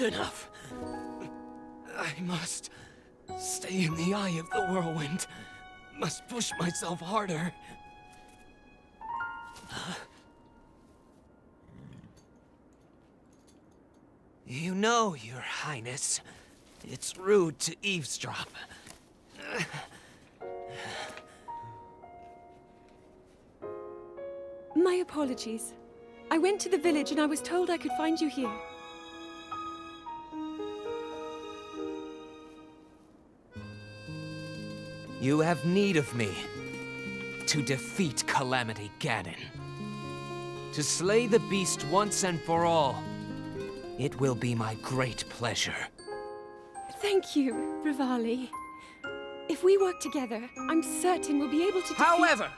Good enough. I must stay in the eye of the whirlwind. Must push myself harder. You know, Your Highness, it's rude to eavesdrop. My apologies. I went to the village and I was told I could find you here. You have need of me to defeat Calamity Ganon. To slay the beast once and for all. It will be my great pleasure. Thank you, Revali. If we work together, I'm certain we'll be able to defeat— However,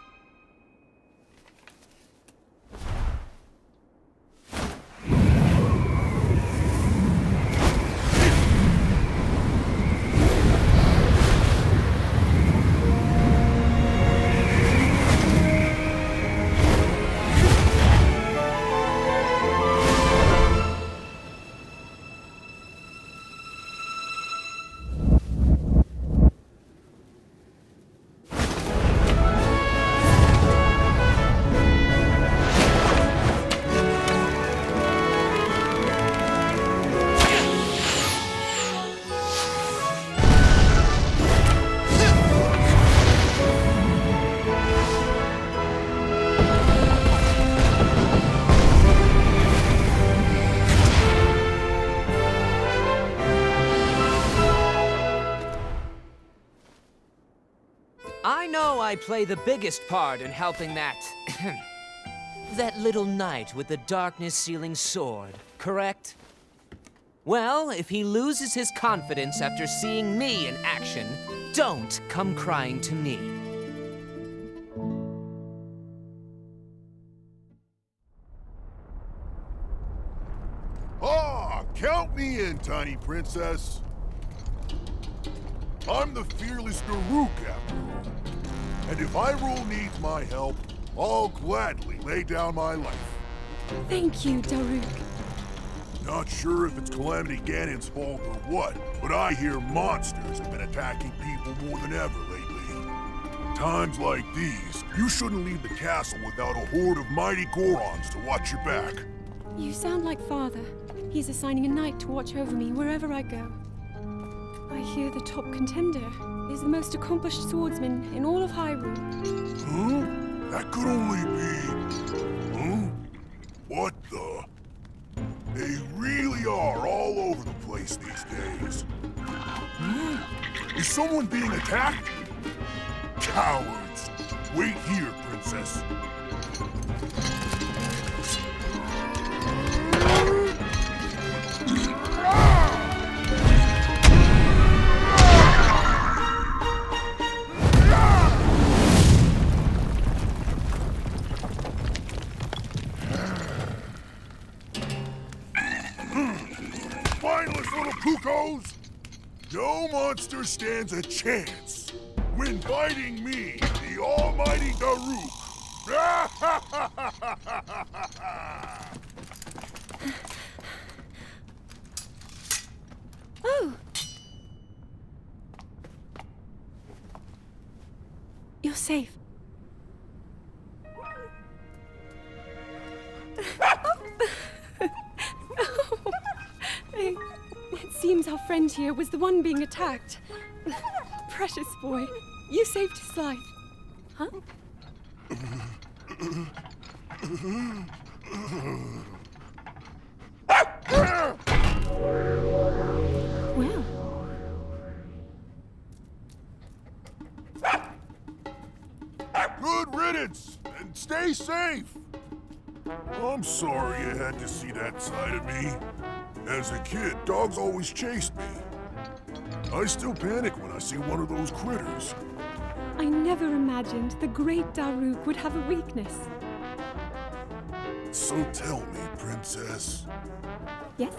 I know I play the biggest part in helping that little knight with the darkness-sealing sword, correct? Well, if he loses his confidence after seeing me in action, don't come crying to me. Ah, count me in, tiny princess. I'm the fearless Daruk, after all. And if Hyrule needs my help, I'll gladly lay down my life. Thank you, Daruk. Not sure if it's Calamity Ganon's fault or what, but I hear monsters have been attacking people more than ever lately. Times like these, you shouldn't leave the castle without a horde of mighty Gorons to watch your back. You sound like Father. He's assigning a knight to watch over me wherever I go. I hear the top contender is the most accomplished swordsman in all of Hyrule. Huh? That could only be... Huh? What the... They really are all over the place these days. Is someone being attacked? Cowards! Wait here, princess. Cuckoos! No monster stands a chance when fighting me, the almighty Daruk. Oh! You're safe. It seems our friend here was the one being attacked. Precious boy, you saved his life. Huh? Well. Good riddance, and stay safe. I'm sorry you had to see that side of me. As a kid, dogs always chased me. I still panic when I see one of those critters. I never imagined the great Daruk would have a weakness. So tell me, princess. Yes?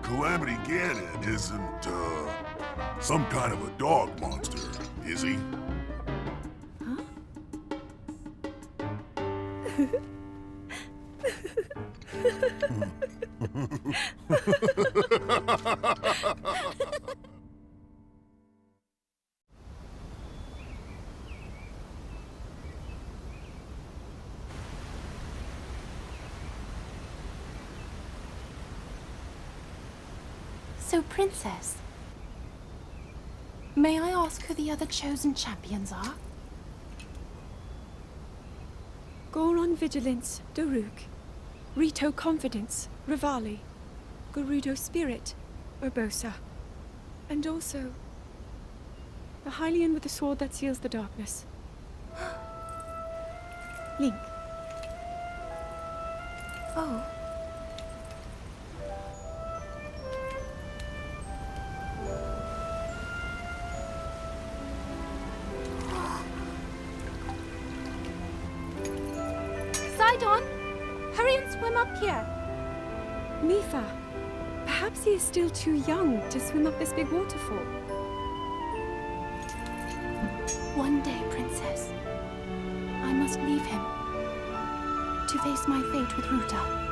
Calamity Ganon isn't, some kind of a dog monster, is he? Huh? So, Princess, may I ask who the other chosen champions are? Goron Vigilance, Daruk. Rito Confidence, Revali. Gerudo Spirit, Urbosa. And also, the Hylian with the sword that seals the darkness. Link. Oh. Sidon! Hurry and swim up here! Mipha. Perhaps he is still too young to swim up this big waterfall. One day, Princess, I must leave him to face my fate with Ruta.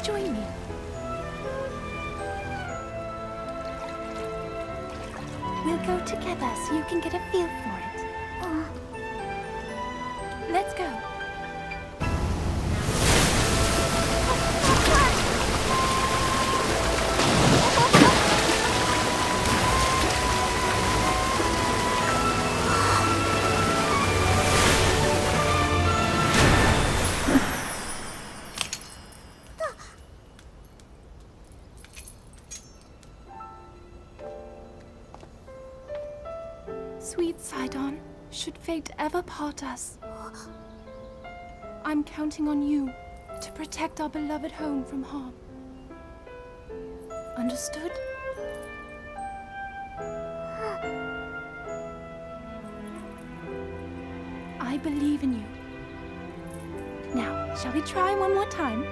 Join me. We'll go together so you can get a feel for it. Let's go. Sweet Sidon, should fate ever part us, I'm counting on you to protect our beloved home from harm. Understood? I believe in you. Now, shall we try one more time?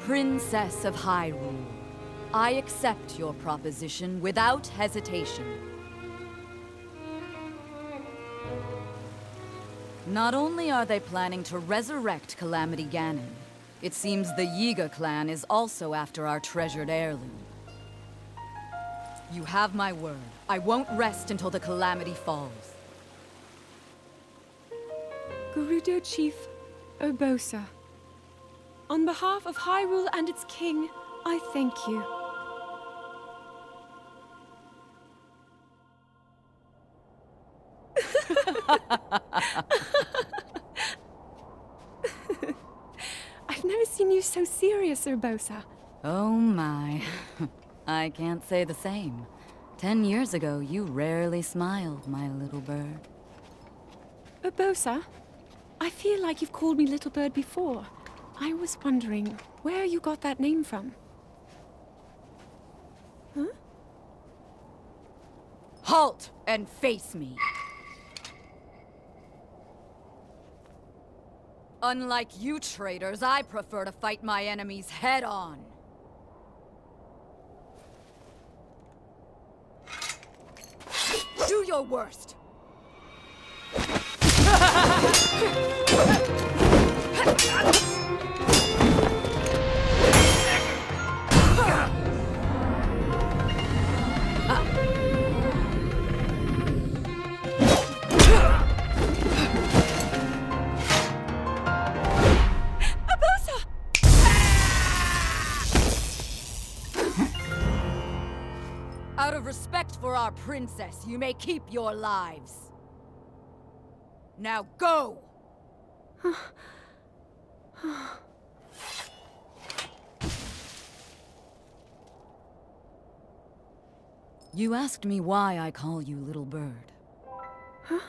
Princess of Hyrule, I accept your proposition without hesitation. Not only are they planning to resurrect Calamity Ganon, it seems the Yiga clan is also after our treasured heirloom. You have my word. I won't rest until the Calamity falls. Gerudo Chief Urbosa. On behalf of Hyrule and its king, I thank you. I've never seen you so serious, Urbosa. Oh my. I can't say the same. 10 years ago, you rarely smiled, my little bird. Urbosa, I feel like you've called me Little Bird before. I was wondering where you got that name from. Huh? Halt and face me! Unlike you traitors, I prefer to fight my enemies head-on. Do your worst! Out of respect for our princess, you may keep your lives. Now go! You asked me why I call you Little Bird. Huh?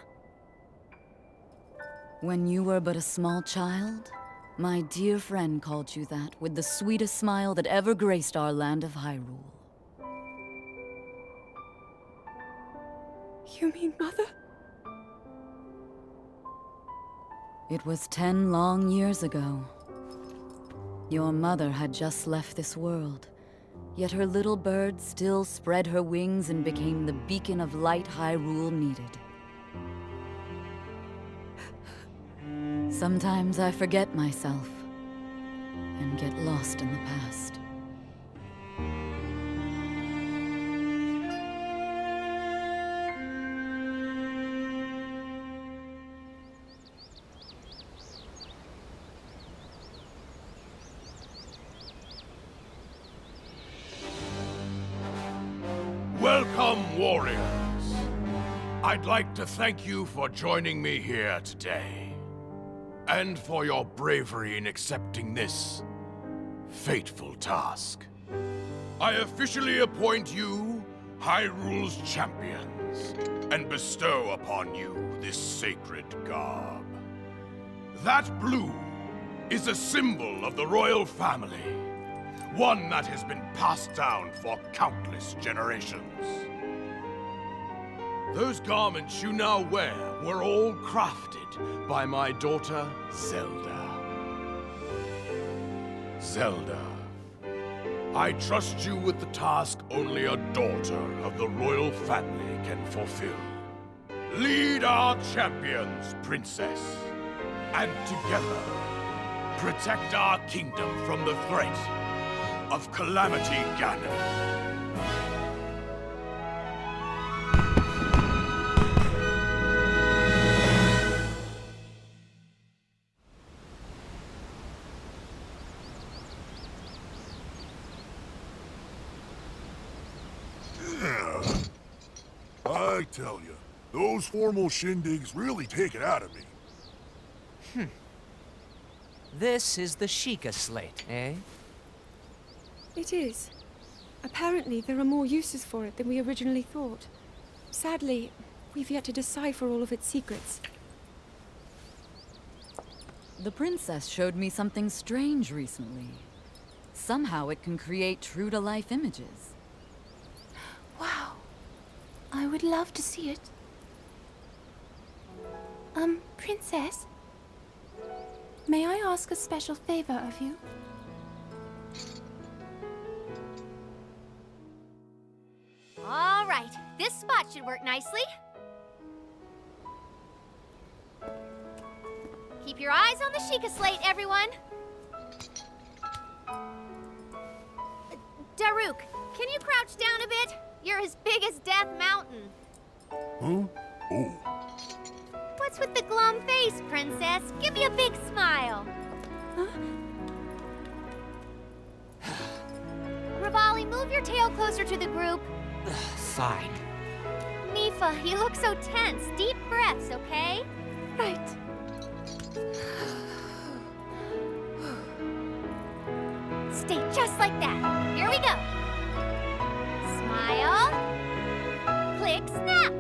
When you were but a small child, my dear friend called you that with the sweetest smile that ever graced our land of Hyrule. You mean Mother? It was 10 long years ago. Your mother had just left this world, yet her little bird still spread her wings and became the beacon of light Hyrule needed. Sometimes I forget myself and get lost in the past. Welcome, warriors. I'd like to thank you for joining me here today, and for your bravery in accepting this fateful task. I officially appoint you Hyrule's champions, and bestow upon you this sacred garb. That blue is a symbol of the royal family, one that has been passed down for countless generations. Those garments you now wear were all crafted by my daughter, Zelda. Zelda, I trust you with the task only a daughter of the royal family can fulfill. Lead our champions, Princess, and together, protect our kingdom from the threat of Calamity Ganon. I tell you, those formal shindigs really take it out of me. This is the Sheikah slate, eh? It is. Apparently, there are more uses for it than we originally thought. Sadly, we've yet to decipher all of its secrets. The princess showed me something strange recently. Somehow it can create true-to-life images. Wow. I would love to see it. Princess? May I ask a special favor of you? All right, this spot should work nicely. Keep your eyes on the Sheikah slate, everyone. Daruk, can you crouch down a bit? You're as big as Death Mountain. Huh? Oh. What's with the glum face, Princess? Give me a big smile. Huh? Revali, move your tail closer to the group. Fine. Mipha, you look so tense. Deep breaths, okay? Right. Stay just like that. Here we go. Smile. Click, snap.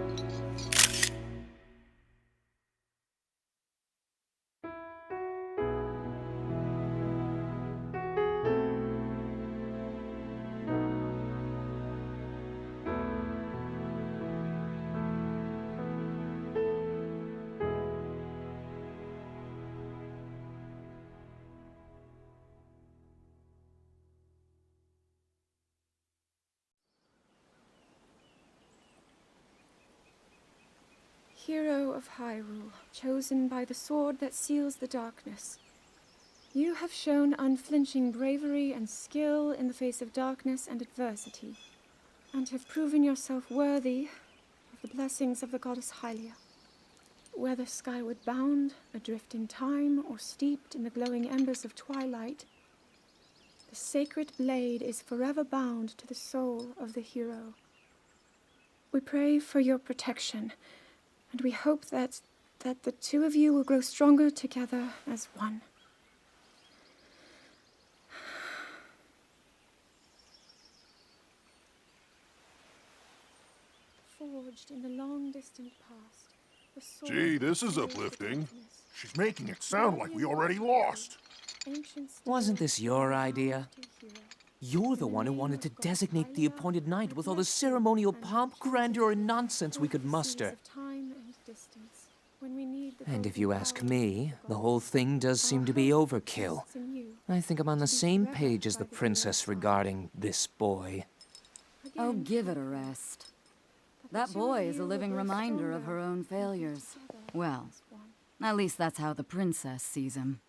Hero of Hyrule, chosen by the sword that seals the darkness. You have shown unflinching bravery and skill in the face of darkness and adversity, and have proven yourself worthy of the blessings of the goddess Hylia. Whether skyward bound, adrift in time, or steeped in the glowing embers of twilight, the sacred blade is forever bound to the soul of the hero. We pray for your protection, and we hope that the two of you will grow stronger together as one. Forged in the long distant past, the sword Gee, this is of uplifting. darkness, She's making it sound like we already lost. ancient Wasn't this your story idea? to hero. You're the one who wanted to designate the appointed night with all the ceremonial pomp, grandeur, and nonsense we could muster. And if you ask me, the whole thing does seem to be overkill. I think I'm on the same page as the princess regarding this boy. Oh, give it a rest. That boy is a living reminder of her own failures. Well, at least that's how the princess sees him.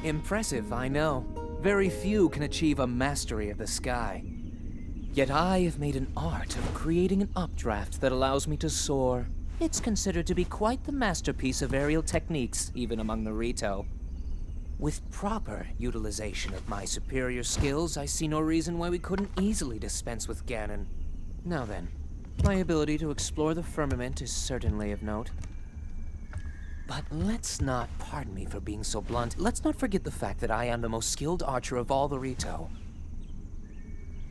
Impressive, I know. Very few can achieve a mastery of the sky. Yet I have made an art of creating an updraft that allows me to soar. It's considered to be quite the masterpiece of aerial techniques, even among the Rito. With proper utilization of my superior skills, I see no reason why we couldn't easily dispense with Ganon. Now then, my ability to explore the firmament is certainly of note. But let's not, pardon me for being so blunt, let's not forget the fact that I am the most skilled archer of all the Rito.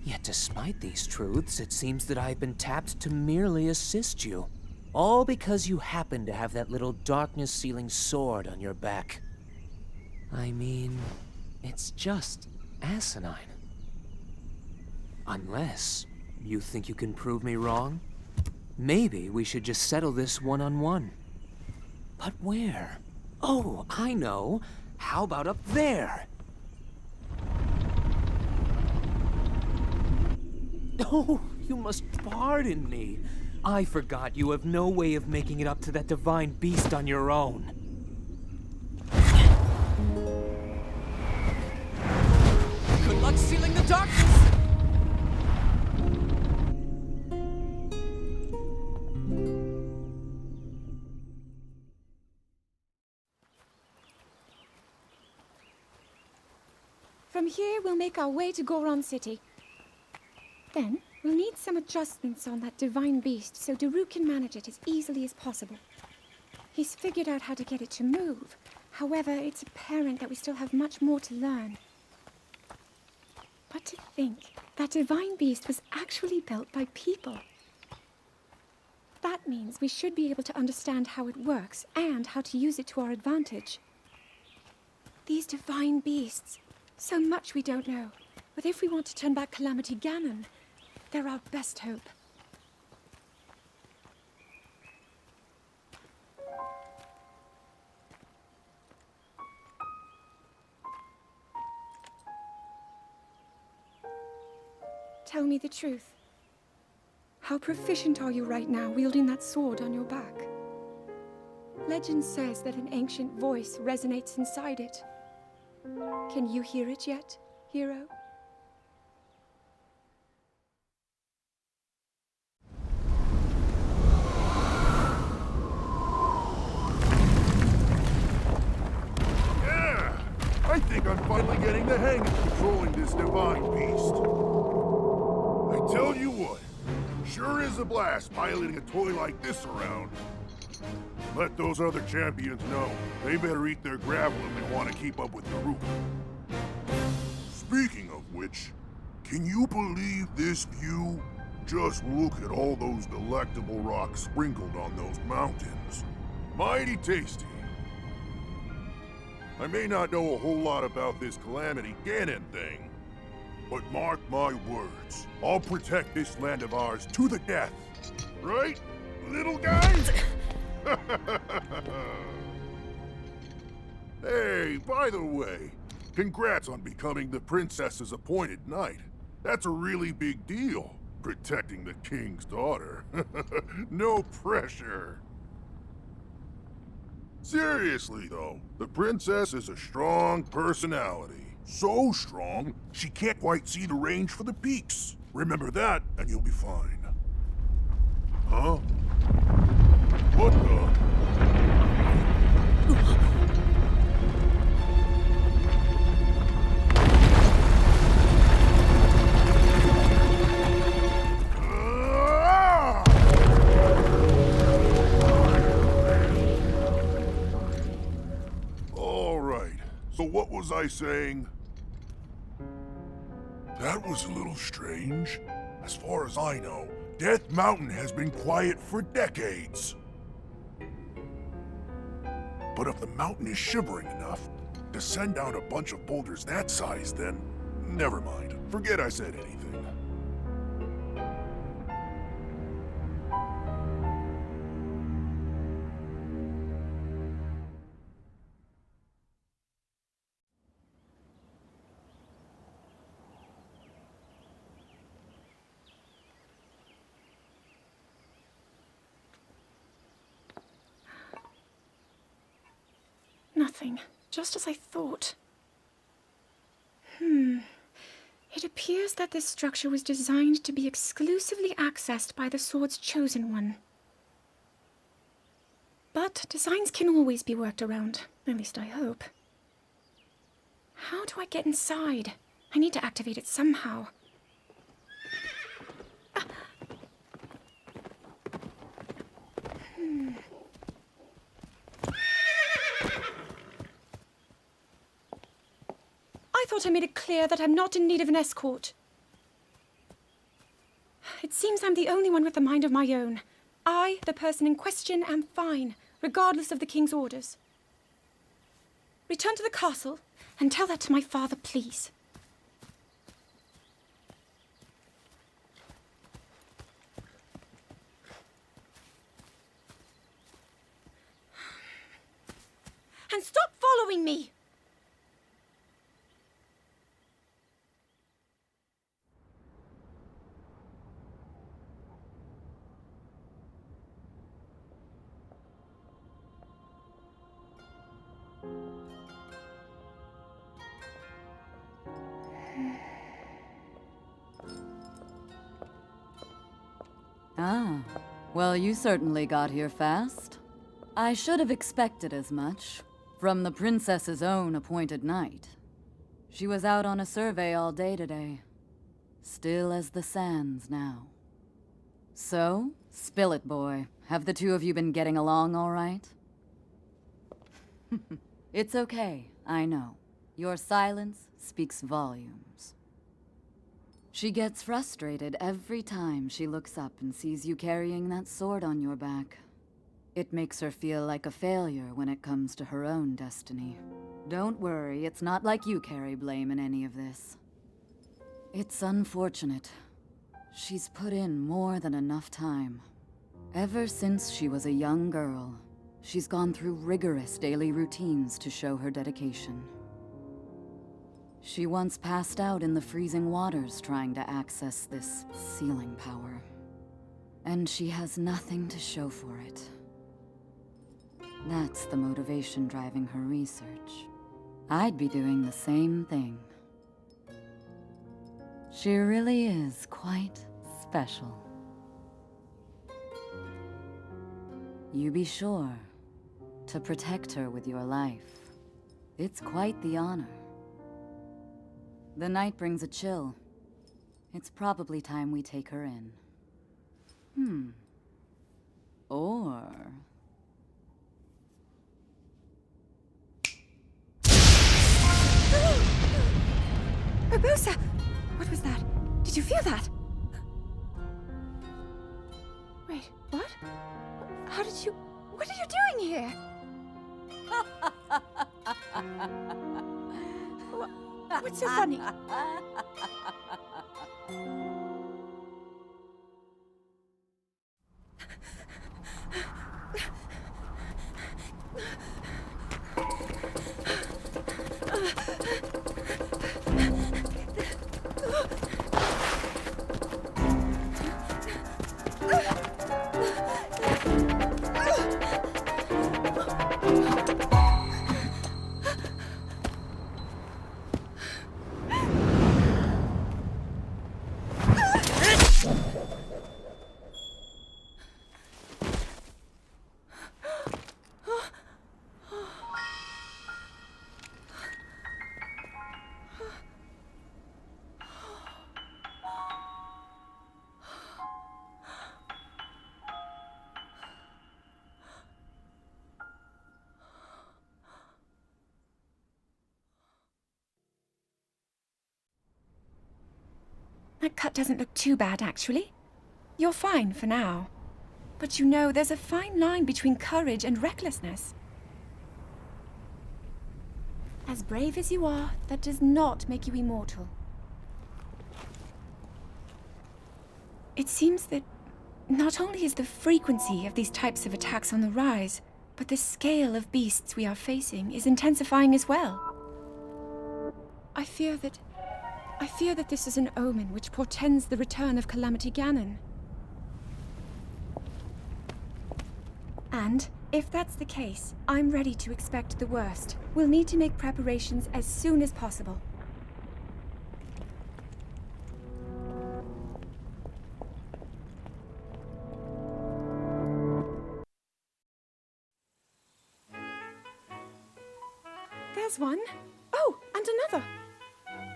Yet despite these truths, it seems that I've been tapped to merely assist you. All because you happen to have that little darkness-sealing sword on your back. I mean, it's just asinine. Unless you think you can prove me wrong? Maybe we should just settle this one-on-one. But where? Oh, I know. How about up there? Oh, you must pardon me. I forgot you have no way of making it up to that divine beast on your own. Good luck sealing the darkness! From here, we'll make our way to Goron City. Then, we'll need some adjustments on that divine beast so Daruk can manage it as easily as possible. He's figured out how to get it to move. However, it's apparent that we still have much more to learn. But to think that divine beast was actually built by people. That means we should be able to understand how it works and how to use it to our advantage. These divine beasts, so much we don't know. But if we want to turn back Calamity Ganon, they're our best hope. Tell me the truth. How proficient are you right now wielding that sword on your back? Legend says that an ancient voice resonates inside it. Can you hear it yet, hero? Yeah! I think I'm finally getting the hang of controlling this divine beast. I tell you what, sure is a blast piloting a toy like this around. Let those other champions know. They better eat their gravel if they want to keep up with Daruk. Speaking of which, can you believe this view? Just look at all those delectable rocks sprinkled on those mountains. Mighty tasty. I may not know a whole lot about this Calamity Ganon thing, but mark my words, I'll protect this land of ours to the death. Right, little guys? Hey, by the way, congrats on becoming the princess's appointed knight. That's a really big deal, protecting the king's daughter. No pressure. Seriously, though, the princess is a strong personality. So strong, she can't quite see the range for the peaks. Remember that, and you'll be fine. Huh? What the? All right. So what was I saying? That was a little strange. As far as I know, Death Mountain has been quiet for decades. But if the mountain is shivering enough to send down a bunch of boulders that size, then never mind. Forget I said anything. Nothing. Just as I thought. It appears that this structure was designed to be exclusively accessed by the sword's chosen one. But designs can always be worked around. At least I hope. How do I get inside? I need to activate it somehow. I thought I made it clear that I'm not in need of an escort. It seems I'm the only one with a mind of my own. I, the person in question, am fine, regardless of the king's orders. Return to the castle and tell that to my father, please. And stop following me! Ah, well, you certainly got here fast. I should have expected as much, from the princess's own appointed knight. She was out on a survey all day today. Still as the sands now. So, spill it, boy. Have the two of you been getting along all right? It's okay, I know. Your silence speaks volumes. She gets frustrated every time she looks up and sees you carrying that sword on your back. It makes her feel like a failure when it comes to her own destiny. Don't worry, it's not like you carry blame in any of this. It's unfortunate. She's put in more than enough time. Ever since she was a young girl, she's gone through rigorous daily routines to show her dedication. She once passed out in the freezing waters trying to access this sealing power. And she has nothing to show for it. That's the motivation driving her research. I'd be doing the same thing. She really is quite special. You be sure to protect her with your life. It's quite the honor. The night brings a chill. It's probably time we take her in. Or... Urbosa! What was that? Did you feel that? Wait, what? How did you... What are you doing here? What's so funny? That cut doesn't look too bad, actually. You're fine for now. But you know, there's a fine line between courage and recklessness. As brave as you are, that does not make you immortal. It seems that not only is the frequency of these types of attacks on the rise, but the scale of beasts we are facing is intensifying as well. I fear that this is an omen which portends the return of Calamity Ganon. And if that's the case, I'm ready to expect the worst. We'll need to make preparations as soon as possible. There's one. Oh, and another.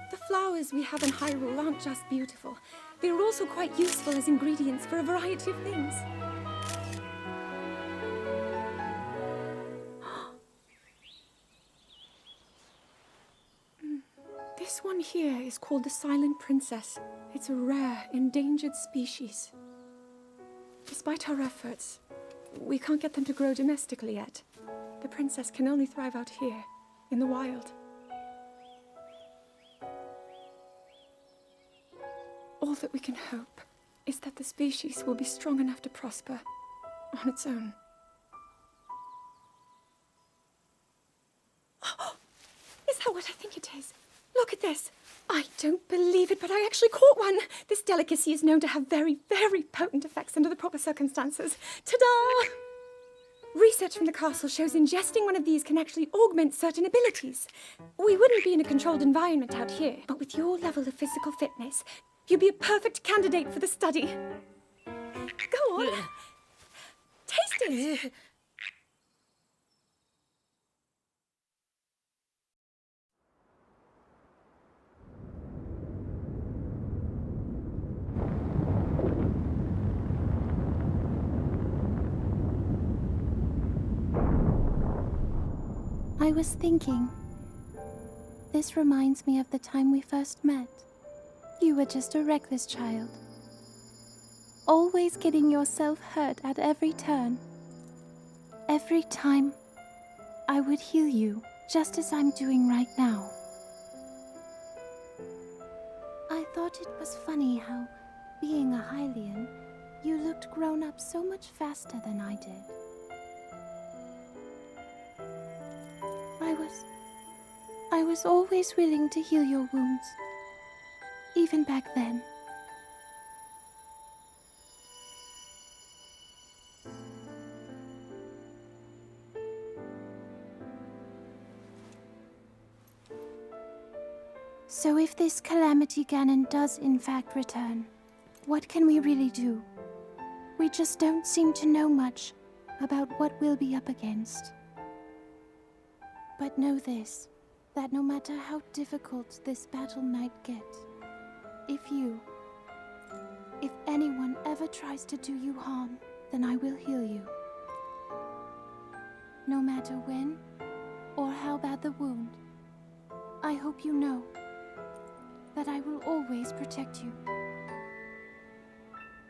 The flowers we have in Hyrule aren't just beautiful. They're also quite useful as ingredients for a variety of things. This one here is called the Silent Princess. It's a rare, endangered species. Despite our efforts, we can't get them to grow domestically yet. The princess can only thrive out here, in the wild. All that we can hope is that the species will be strong enough to prosper on its own. Is that what I think it is? Look at this. I don't believe it, but I actually caught one. This delicacy is known to have very, very potent effects under the proper circumstances. Ta-da! Research from the castle shows ingesting one of these can actually augment certain abilities. We wouldn't be in a controlled environment out here, but with your level of physical fitness, you'd be a perfect candidate for the study. Go on. Taste it. I was thinking, this reminds me of the time we first met. You were just a reckless child, always getting yourself hurt at every turn. Every time, I would heal you, just as I'm doing right now. I thought it was funny how, being a Hylian, you looked grown up so much faster than I did. I was always willing to heal your wounds, even back then. So if this Calamity Ganon does in fact return, what can we really do? We just don't seem to know much about what we'll be up against. But know this, that no matter how difficult this battle might get, if anyone ever tries to do you harm, then I will heal you. No matter when or how bad the wound, I hope you know that I will always protect you.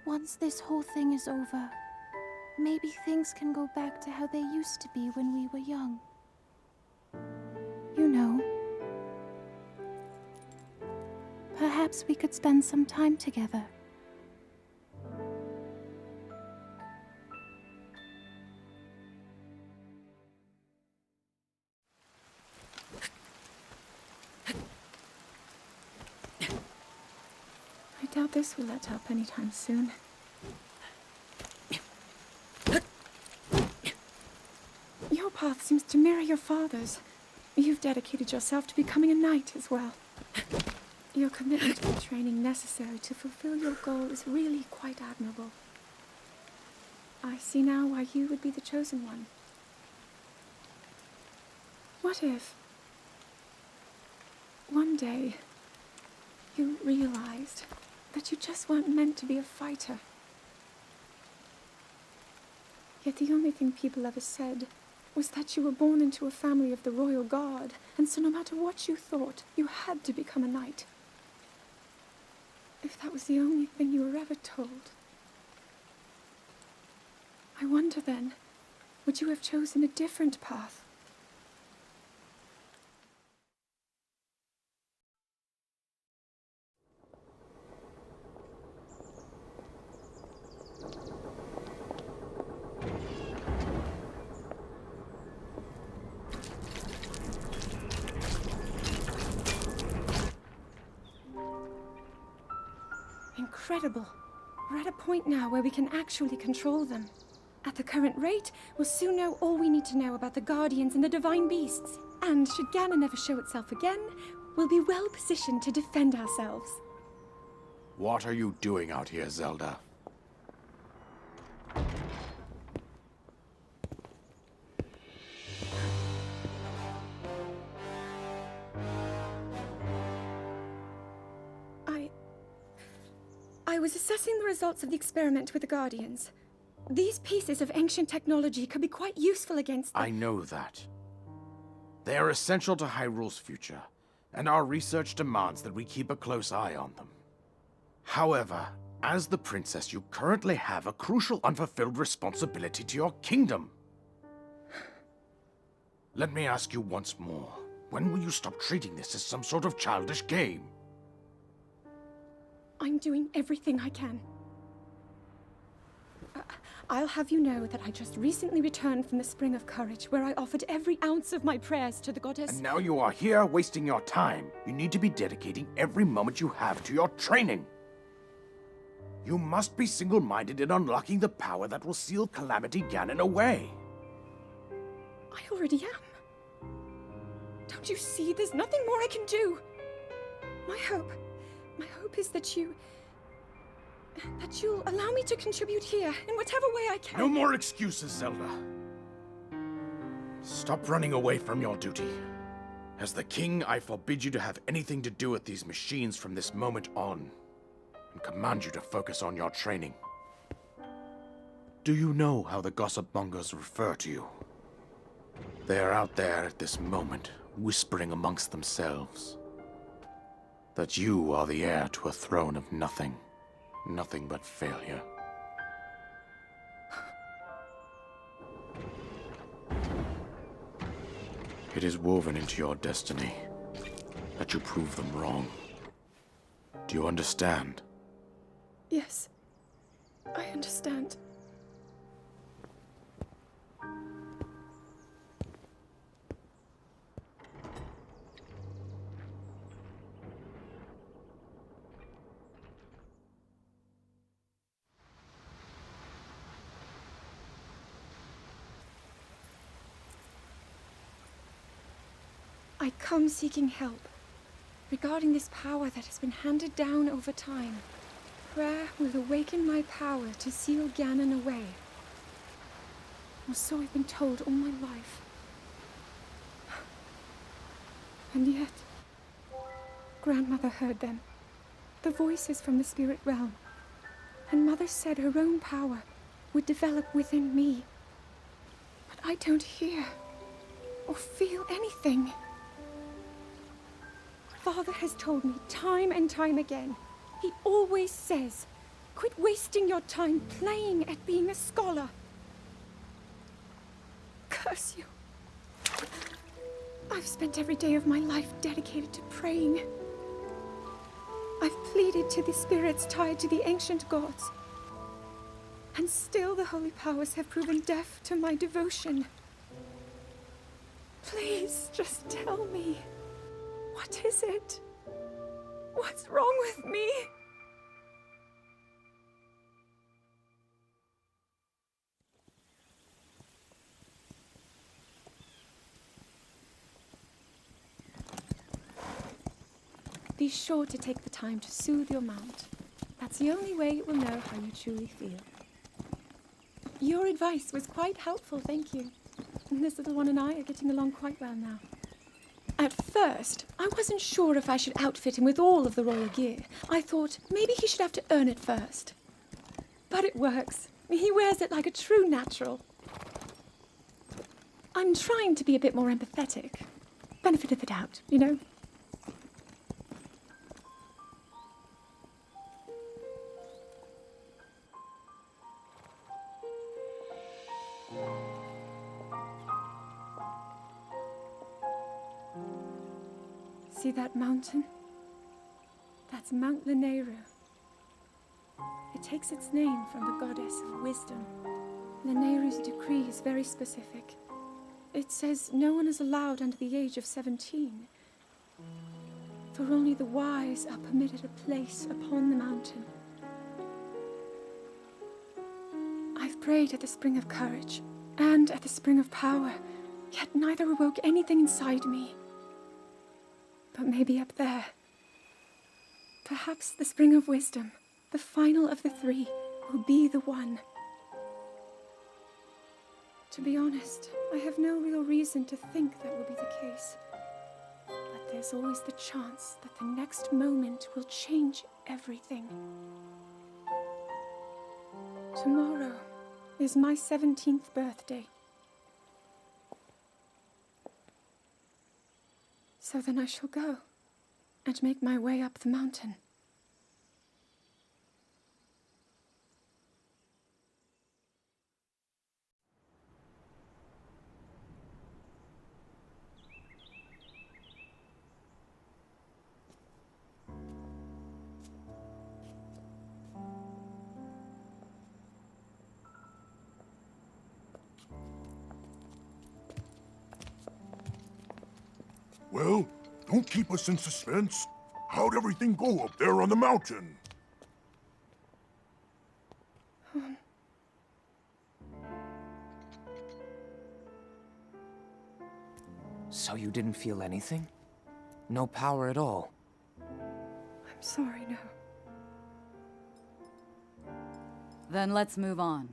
Once this whole thing is over, maybe things can go back to how they used to be when we were young. You know, perhaps we could spend some time together. I doubt this will let up anytime soon. Your path seems to mirror your father's. You've dedicated yourself to becoming a knight as well. Your commitment to the training necessary to fulfill your goal is really quite admirable. I see now why you would be the chosen one. What if one day you realized that you just weren't meant to be a fighter? Yet the only thing people ever said was that you were born into a family of the royal guard, and so no matter what you thought, you had to become a knight. If that was the only thing you were ever told. I wonder then, would you have chosen a different path? Incredible. We're at a point now where we can actually control them. At the current rate, we'll soon know all we need to know about the Guardians and the Divine Beasts. And should Ganon ever show itself again, we'll be well positioned to defend ourselves. What are you doing out here, Zelda? I was assessing the results of the experiment with the Guardians. These pieces of ancient technology could be quite useful against the— I know that. They are essential to Hyrule's future, and our research demands that we keep a close eye on them. However, as the princess, you currently have a crucial unfulfilled responsibility to your kingdom. Let me ask you once more, when will you stop treating this as some sort of childish game? I'm doing everything I can. I'll have you know that I just recently returned from the Spring of Courage, where I offered every ounce of my prayers to the goddess. And now you are here wasting your time. You need to be dedicating every moment you have to your training. You must be single-minded in unlocking the power that will seal Calamity Ganon away. I already am. Don't you see? There's nothing more I can do. My hope is that you'll allow me to contribute here in whatever way I can. No more excuses, Zelda. Stop running away from your duty. As the king, I forbid you to have anything to do with these machines from this moment on, and command you to focus on your training. Do you know how the gossip mongers refer to you? They are out there at this moment, whispering amongst themselves that you are the heir to a throne of nothing. Nothing but failure. It is woven into your destiny that you prove them wrong. Do you understand? Yes, I understand. I come seeking help regarding this power that has been handed down over time. Prayer will awaken my power to seal Ganon away. Or so I've been told all my life. And yet, Grandmother heard them, the voices from the spirit realm, and Mother said her own power would develop within me. But I don't hear or feel anything. Father has told me time and time again. He always says, quit wasting your time playing at being a scholar. Curse you. I've spent every day of my life dedicated to praying. I've pleaded to the spirits tied to the ancient gods. And still the holy powers have proven deaf to my devotion. Please, just tell me. What is it? What's wrong with me? Be sure to take the time to soothe your mount. That's the only way it will know how you truly feel. Your advice was quite helpful, thank you. And this little one and I are getting along quite well now. At first, I wasn't sure if I should outfit him with all of the royal gear. I thought maybe he should have to earn it first. But it works. He wears it like a true natural. I'm trying to be a bit more empathetic. Benefit of the doubt, you know? See that mountain? That's Mount Lanayru. It takes its name from the goddess of wisdom. Lanayru's decree is very specific. It says no one is allowed under the age of 17. For only the wise are permitted a place upon the mountain. I've prayed at the Spring of Courage and at the Spring of Power, yet neither awoke anything inside me. But maybe up there. Perhaps the Spring of Wisdom, the final of the three, will be the one. To be honest, I have no real reason to think that will be the case. But there's always the chance that the next moment will change everything. Tomorrow is my 17th birthday. So then I shall go and make my way up the mountain. Well, don't keep us in suspense. How'd everything go up there on the mountain? So you didn't feel anything? No power at all? I'm sorry, no. Then let's move on.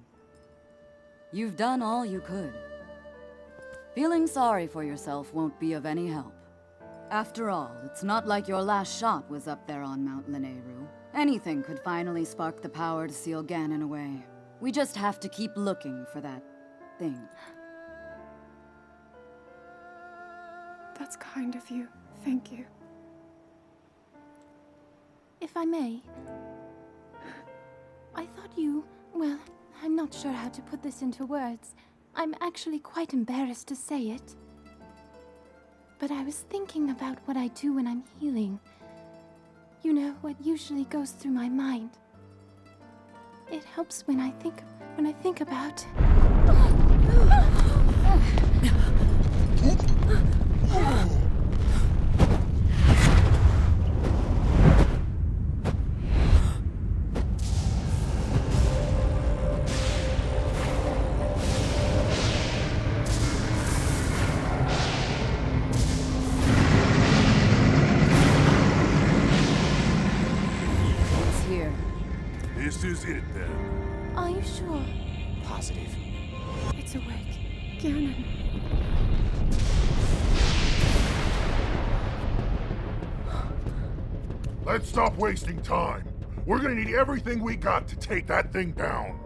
You've done all you could. Feeling sorry for yourself won't be of any help. After all, it's not like your last shot was up there on Mount Lanayru. Anything could finally spark the power to seal Ganon away. We just have to keep looking for that thing. That's kind of you. Thank you. If I may, I thought you... well, I'm not sure how to put this into words. I'm actually quite embarrassed to say it. But I was thinking about what I do when I'm healing. You know, what usually goes through my mind. It helps when I think about... This is it, then. Are you sure? Positive. It's awake. Ganon. Let's stop wasting time. We're gonna need everything we got to take that thing down.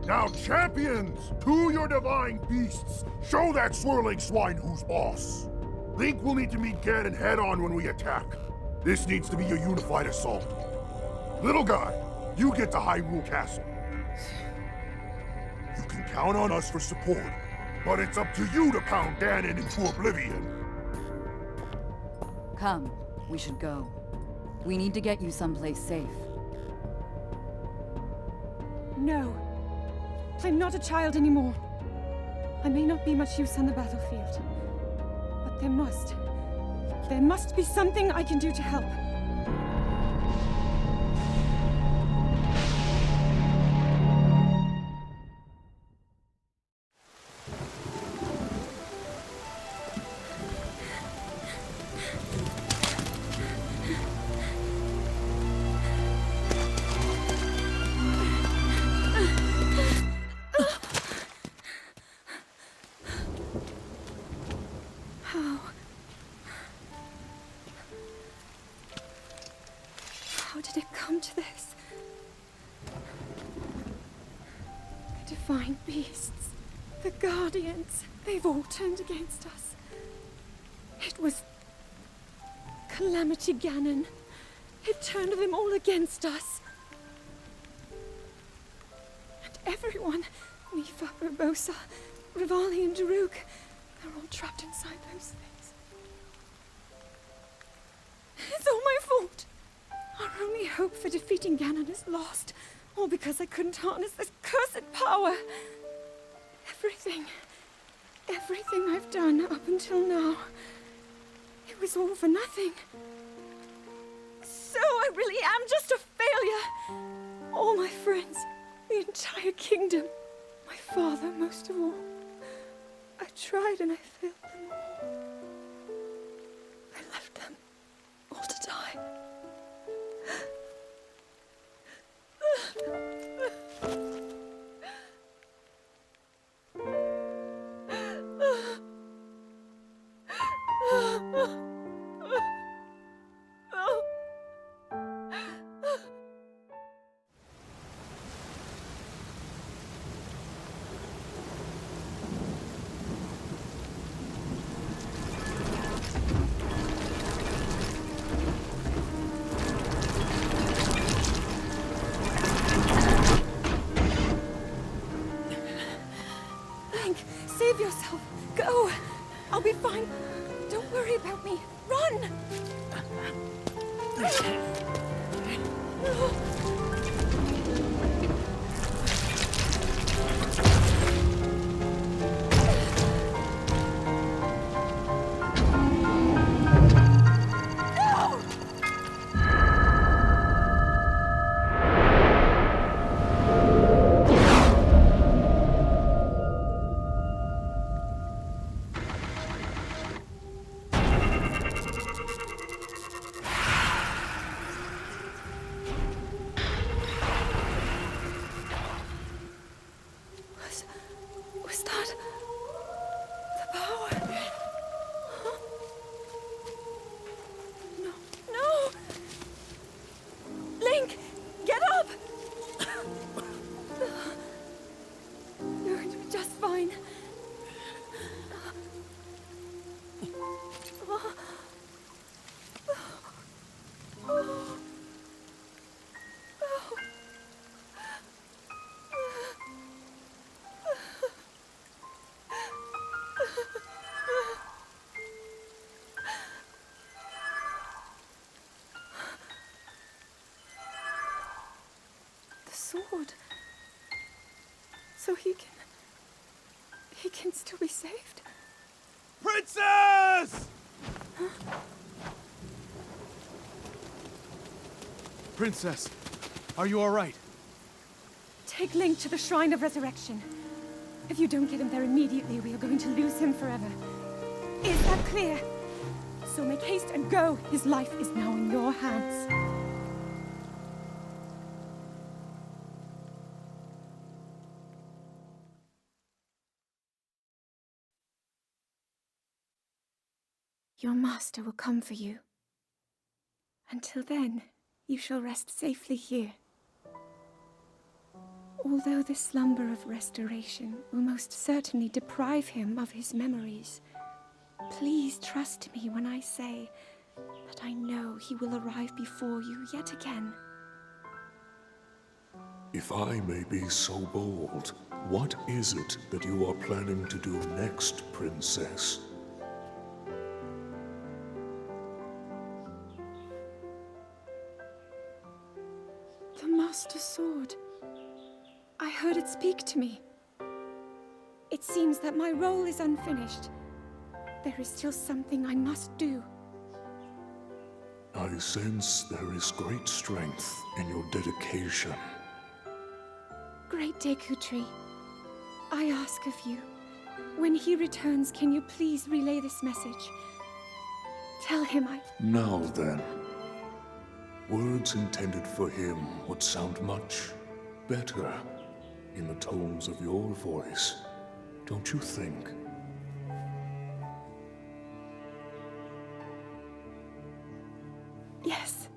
Now, champions, to your divine beasts, show that swirling swine who's boss. Link will need to meet Ganon head-on when we attack. This needs to be a unified assault. Little guy, you get to Hyrule Castle. You can count on us for support, but it's up to you to pound Ganon into oblivion. Come, we should go. We need to get you someplace safe. No. I'm not a child anymore. I may not be much use on the battlefield, but there must be something I can do to help. How did it come to this? The divine beasts, the guardians, they've all turned against us. It was Calamity Ganon. It turned them all against us. And everyone, Mipha, Urbosa, Revali and Daruk, they're all trapped inside those things. hope for defeating Ganon is lost. All because I couldn't harness this cursed power. Everything I've done up until now, it was all for nothing. So I really am just a failure. All my friends, the entire kingdom, my father most of all. I tried and I failed them all. I left them all to die. Save yourself. Go. I'll be fine. Don't worry about me. Run! Was that the power? Huh? No! Link, get up! You're going to be just fine. Sword. So he can still be saved? Princess! Huh? Princess, are you all right? Take Link to the Shrine of Resurrection. If you don't get him there immediately, we are going to lose him forever. Is that clear? So make haste and go. His life is now in your hands. Your master will come for you. Until then, you shall rest safely here. Although the slumber of restoration will most certainly deprive him of his memories, please trust me when I say that I know he will arrive before you yet again. If I may be so bold, what is it that you are planning to do next, Princess? The Master Sword. I heard it speak to me. It seems that my role is unfinished. There is still something I must do. I sense there is great strength in your dedication. Great Deku Tree, I ask of you, when he returns, can you please relay this message? Tell him Now then. Words intended for him would sound much better in the tones of your voice, don't you think? Yes.